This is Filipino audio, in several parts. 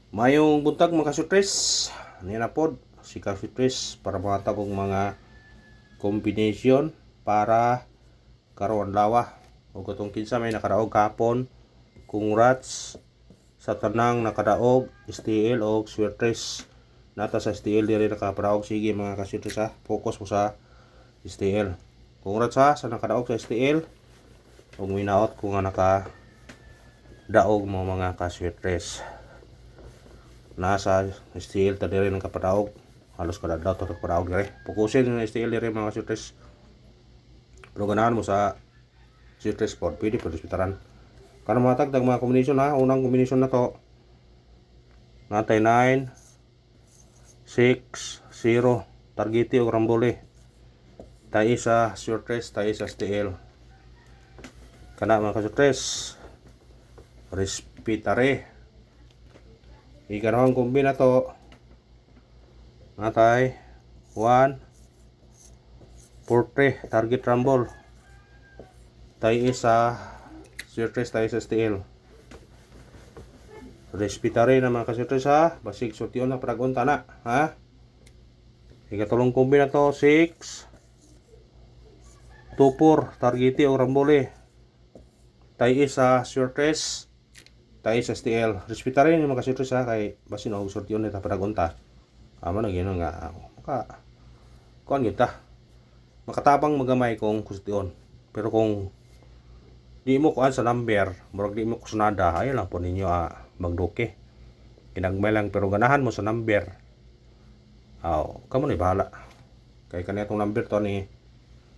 Mayong buntag mga kasutres, nina pod si kasutres para matag og mga combination para karon lawa o katong kinsa may nakadaog kapon. Congrats sa tanang nakadaog STL o Swertres. Nata sa STL diri nakapadaog, sige mga kasutres ha, focus mo sa STL. Congrats ha sa nakadaog sa STL ug minaot ko nga nakadaog mo mga kaswertres. Nasa STL ta diri ng kapadaog, halos kada daw to kapadaog diri. Fokusin ng STL diri mga kaswertres. Pero ganahan mo sa swertres pod, pwede po dispitaran. Kana matag dag mga combination ha, unang combination na to. Natay 9 6 0 targeti o rambole. Tay sa swertres, tay sa STL. Kana mga kaswertres, respetare. Ikanawang kombi na to. Natay 1 40 target rumble. Tay isa swertres, tay sa STL. Respetare na mga kaswertres ha. Basig sortion na paragunta na ha. Ikatulong kombi na to 6 24 targeti o rambole. Tay isa swertres, tay sa STL. Respetare ni mga kaswertres ha, kay basin og sortion nita paragunta. Amo na gino nga kuan kita. Makatabang magamay kung kustion. Pero kung di mo kuan sa number, murag di mo kusunada, ay lang po ninyo magduke. Kinagmay lang pero ganahan mo sa number. Kamo ni bahala. Kay kanitong number to ni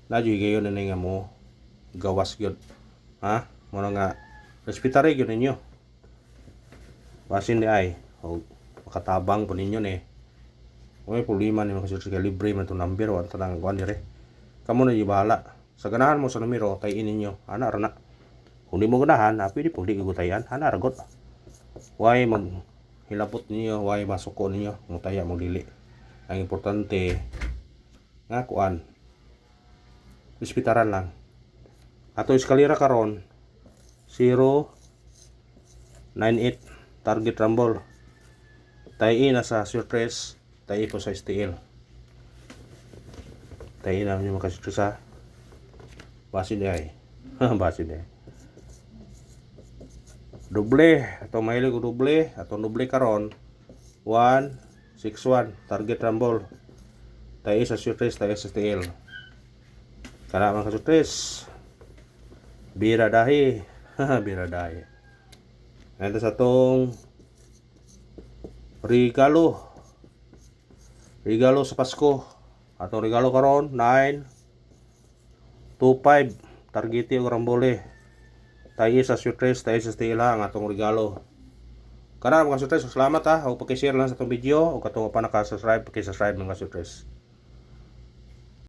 nadyo gayon na nga mo gawas gyud. Ha? Mo nga respetare gyud ninyo. Basin di ay makatabang po ninyo ni. May problema ni mga kaswertres kay libre man itong number o tanang kuan dire. Kamo na yung bahala. Sa ganahan mo sa numero, tayin ninyo. Ana rana. Kung di mo ganahan, pwede po di igutayan. Ana ragot. Why maghilapot ninyo, why masuko ninyo, mutaya mo dili. Ang importante nga kuan. Respetaran lang. Ato eskalera karon 0 98 target rumble. Tayi na sa swertres, tayi po sa STL. Tayi na yung mga kaswertres ha. Basin di ay. Basin di ay. Doble, atong mahilig o doble, atong doble karon 1 6 1 target rumble. Tayi sa swertres, tayi sa STL. Kana mga kaswertres, bira dahi. Bira dahi. Ito sa tong regalo sa Pasko. Atong regalo karon 9 25 targeti og rambole. Tayo sa swertres, tayo sa STL ang atong regalo. Kana mga swertres, salamat ha. O paki-share lang sa itong video o katong pa naka-subscribe, paki-subscribe mga swertres.